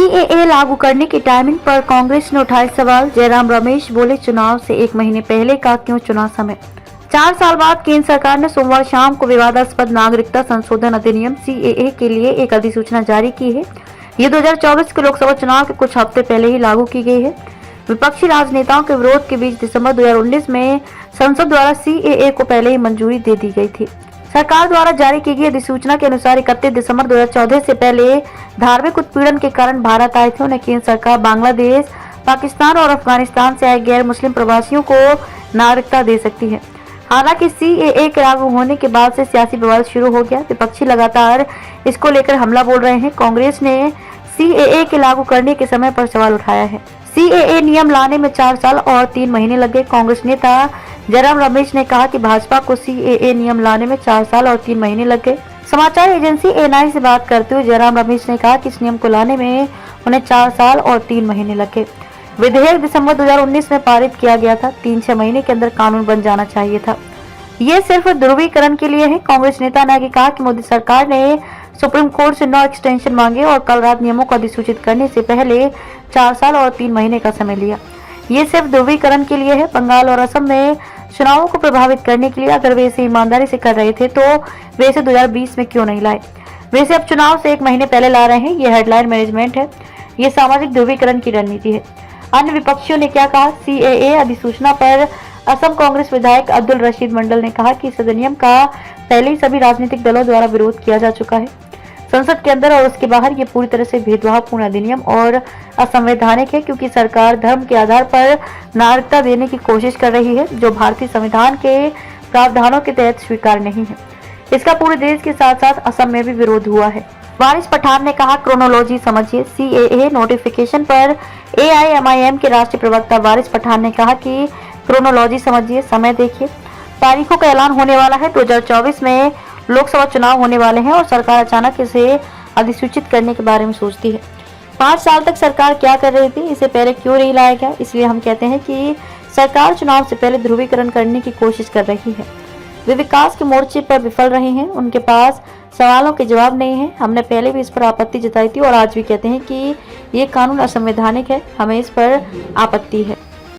CAA लागू करने की टाइमिंग पर कांग्रेस ने उठाए सवाल। जयराम रमेश बोले, चुनाव से एक महीने पहले का क्यों चुना समय। 4 साल बाद केंद्र सरकार ने सोमवार शाम को विवादास्पद नागरिकता संशोधन अधिनियम सीएए के लिए एक अधिसूचना जारी की है। ये 2024 के लोकसभा चुनाव के कुछ हफ्ते पहले ही लागू की गई है। विपक्षी राजनेताओं के विरोध के बीच दिसंबर 2019 में संसद द्वारा सीएए को पहले ही मंजूरी दे दी गई थी। सरकार द्वारा जारी की गई अधिसूचना के अनुसार 31 दिसंबर 2014 से पहले धार्मिक उत्पीड़न के कारण भारत आए थे उन्हें केंद्र सरकार बांग्लादेश, पाकिस्तान और अफगानिस्तान से आए गैर मुस्लिम प्रवासियों को नागरिकता दे सकती है। हालांकि सीएए के लागू होने के बाद से सियासी विवाद शुरू हो गया। विपक्षी लगातार इसको लेकर हमला बोल रहे हैं। कांग्रेस ने सीएए के लागू करने के समय पर सवाल उठाया है। सीएए नियम लाने में 4 साल और 3 महीने लग गए। कांग्रेस नेता जयराम रमेश ने कहा कि भाजपा को सीएए नियम लाने में 4 साल और 3 महीने लग गए। समाचार एजेंसी एएनआई से बात करते हुए जयराम रमेश ने कहा कि इस नियम को लाने में उन्हें 4 साल और 3 महीने लग गए। विधेयक दिसंबर 2019 में पारित किया गया था। 3-6 महीने के अंदर कानून बन जाना चाहिए था। ये सिर्फ ध्रुवीकरण के लिए है। कांग्रेस नेता ने आगे कहा कि मोदी सरकार ने सुप्रीम कोर्ट से 9 एक्सटेंशन मांगे और कल रात नियमों को अधिसूचित करने से पहले 4 साल और 3 महीने का समय लिया। ये सिर्फ ध्रुवीकरण के लिए है। बंगाल और असम में चुनावों को प्रभावित करने के लिए अगर वे इसे ईमानदारी से कर रहे थे तो वे इसे 2020 में क्यों नहीं लाए। वे इसे अब चुनाव से 1 महीने पहले ला रहे हैं। ये हेडलाइन मैनेजमेंट है। ये सामाजिक ध्रुवीकरण की रणनीति है। अन्य विपक्षियों ने क्या कहा। सीएए अधिसूचना पर असम कांग्रेस विधायक अब्दुल रशीद मंडल ने कहा कि इस अधिनियम का पहले ही सभी राजनीतिक दलों द्वारा विरोध किया जा चुका है। संसद के अंदर और उसके बाहर ये पूरी तरह से भेदभावपूर्ण अधिनियम और असंवैधानिक है, क्योंकि सरकार धर्म के आधार पर नागरिकता देने की कोशिश कर रही है, जो भारतीय संविधान के प्रावधानों के तहत स्वीकार नहीं है। इसका पूरे देश के साथ साथ असम में भी विरोध हुआ है। वारिस पठान ने कहा, क्रोनोलॉजी समझिए। सीएए नोटिफिकेशन पर एआईएमआईएम के राष्ट्रीय प्रवक्ता वारिस पठान ने कहा कि क्रोनोलॉजी समझिए, समय देखिए। तारीखों का ऐलान होने वाला है। 2024 में लोकसभा चुनाव होने वाले हैं और सरकार अचानक इसे अधिसूचित करने के बारे में सोचती है। 5 साल तक सरकार क्या कर रही थी, इसे पहले क्यों नहीं लाया गया। इसलिए हम कहते हैं कि सरकार चुनाव से पहले ध्रुवीकरण करने की कोशिश कर रही है। वे विकास के मोर्चे पर विफल रहे हैं। उनके पास सवालों के जवाब नहीं है। हमने पहले भी इस पर आपत्ति जताई थी और आज भी कहते हैं कि ये कानून असंवैधानिक है। हमें इस पर आपत्ति है।